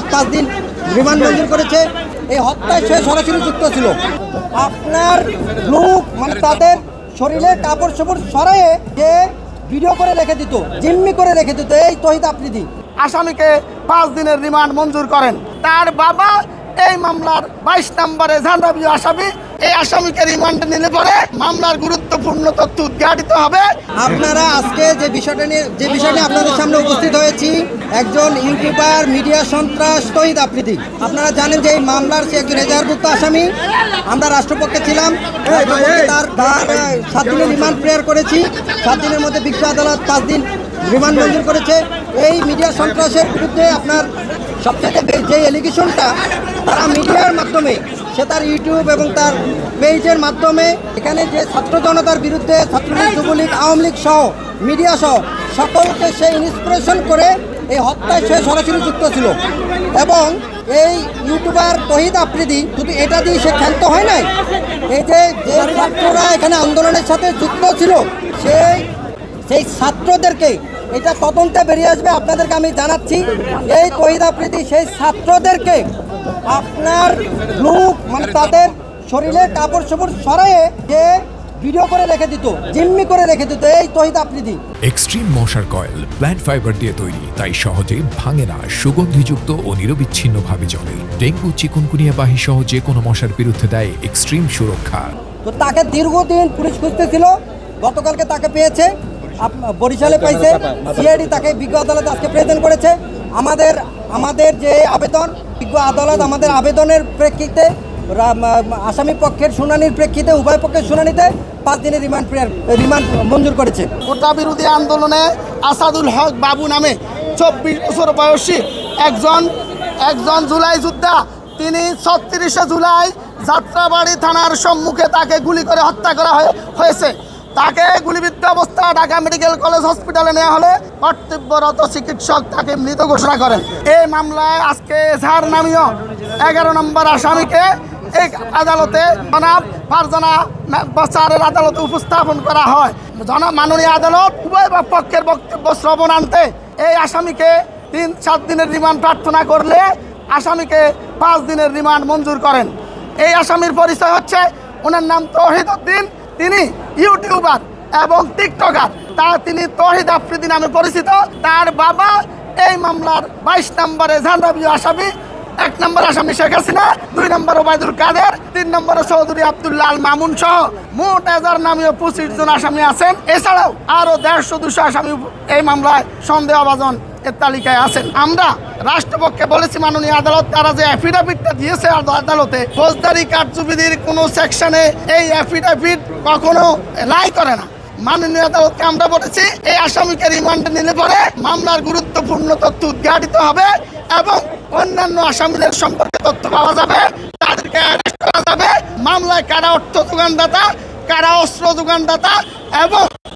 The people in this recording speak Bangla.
আদালত 5 দিন রিমান্ড মঞ্জুর করেছে। এই হত্যায় সে সরাসরি যুক্ত ছিল। আপনার লোক মানে তাদের শরীরে কাপড় চোপড় সরায়ে যে ভিডিও করে রেখে দিত, জিম্মি করে রেখে দিত এই তহিদ আফ্রিদি। আসামিকে 5 দিনের রিমান্ড মঞ্জুর করেন। তার বাবা এই মামলার 22 নম্বরে জানাবি আসামি। এই আসামিকে রিমান্ডে নিলে পরে মামলার গুরুত্বপূর্ণ তথ্য উদ্ঘাটিত হবে। আপনারা আজকে যে বিষয়টা নিয়ে আপনাদের সামনে উপস্থিত হয়েছি, একজন ইউটিউবার, মিডিয়া সন্ত্রাস তহিদ আফ্রিদি। আপনারা জানেন যে এই মামলার সে একজন রেজাহারভুক্ত আসামি। আমরা রাষ্ট্রপক্ষে ছিলাম, তার 7 দিনের রিমান্ড প্রেয়ার করেছি। 7 দিনের মধ্যে বিজ্ঞ আদালত 5 দিন রিমান্ড মঞ্জুর করেছে। এই মিডিয়া সন্ত্রাসের বিরুদ্ধে আপনার সবচেয়ে যে এলিগেশনটা তারা মিডিয়ার মাধ্যমে, সে তার ইউটিউব এবং তার পেজের মাধ্যমে এখানে যে ছাত্র জনতার বিরুদ্ধে ছাত্রলীগ, যুবলীগ, আওয়ামী লীগ সহ মিডিয়া সহ সকলকে সে ইন্সপিরেশন করে এই হত্যায় সে সরাসরি যুক্ত ছিল। এবং এই ইউটিউবার তহিদ আফ্রিদি শুধু এটা দিয়ে সে ক্ষান্ত হয় নাই, এই যে ছাত্ররা এখানে আন্দোলনের সাথে যুক্ত ছিল সেই ছাত্রদেরকে, এটা তদন্তে বেরিয়ে আসবে, আপনাদেরকে আমি জানাচ্ছি। এই তহিদ আফ্রিদি সেই ছাত্রদেরকে আপনার লোক মানে তাদের শরীরে কাপড় চোপড় সরায়ে যে ভিডিও করে রেখে দিত, জিম্মি করে রেখে দিত এই তহিদ আফ্রিদি। এক্সট্রিম মশার কয়েল প্ল্যান্ট ফাইবার দিয়ে তৈরি, তাই সহজে ভাঙে না, সুগন্ধিযুক্ত ও নিরবিচ্ছিন্নভাবে জ্বলে। ডেঙ্গু, চিকুনগুনিয়া বাহি সহ যে কোনো মশার বিরুদ্ধে দেয় এক্সট্রিম সুরক্ষা। তো তাকে দীর্ঘদিন পুলিশ খুঁজতেছিল, গতকালকে তাকে পেয়েছে, বরিশালে পাইছে। সিআইডি তাকে বিজ্ঞ আদালত আজকে প্রেজেন্ট করেছে। আমাদের যে আবেদন, বিজ্ঞ আদালত আমাদের আবেদনের প্রেক্ষিতে, আসামি পক্ষের শুনানির প্রেক্ষিতে, উভয় পক্ষের শুনানিতে 5 দিনের রিমান্ড মঞ্জুর করেছে। কোটা বিরোধী আন্দোলনে আসাদুল হক বাবু নামে 24 বছর বয়সী একজন জুলাই যোদ্ধা, তিনি 36শে জুলাই যাত্রাবাড়ি থানার সম্মুখে তাকে গুলি করে হত্যা করা হয়েছে। তাকে গুলিবিদ্ধ অবস্থা ঢাকা মেডিকেল কলেজ হসপিটালে নেওয়া হলে কর্তব্যরত চিকিৎসক তাকে মৃত ঘোষণা করেন। এই মামলায় আজকে এজাহার নামীয় 11 নম্বর আসামিকে এই আদালতে জনাব ফারজানা বাচারের আদালতে উপস্থাপন করা হয়। মাননীয় আদালত উভয় পক্ষের বক্তব্য শ্রবণান্তে এই আসামিকে 3-7 দিনের রিমান্ড প্রার্থনা করলে আসামিকে 5 দিনের রিমান্ড মঞ্জুর করেন। এই আসামির পরিচয় হচ্ছে, ওনার নাম তৌহিদ উদ্দিন, তিনি ইউটিউবার এবং টিকটকার। তিনি তৌহিদ আফ্রিদি নামে পরিচিত। তার বাবা এই মামলার 22 নম্বরে জানাবি আসামি। 1 নম্বর আসামি শেখ হাসিনা, 2 নম্বর ওবায়দুল কাদের, 3 নম্বরে চৌধুরী আব্দুল্লাহ আল মামুন সহ মোট 1000 নামীয় 25 জন আসামি আছেন। এছাড়াও আরো 150-200 আসামি এই মামলায় সন্দেহভাজন এর তালিকায় আছেন। আমরা রাষ্ট্রপক্ষে বলেছি, মাননীয় আদালত তারা যে অ্যাফিডাভিটটা দিয়েছে আদালতে, ফৌজদারি কার্যবিধির কোনো সেকশনে এই অ্যাফিডাভিট কখনো লাই করে না। মাননীয় আদালতকে আমরা বলেছি, এই আসামিকে রিমান্ডে নিলে পরে মামলার গুরুত্বপূর্ণ তথ্য উদ্ঘাটিত হবে এবং অন্যান্য আসামিদের সম্পর্কে তথ্য পাওয়া যাবে, তাদেরকে অ্যারেস্ট করা যাবে। মামলায় কারা অর্থ যোগানদাতা, কারা অস্ত্র যোগানদাতা এবং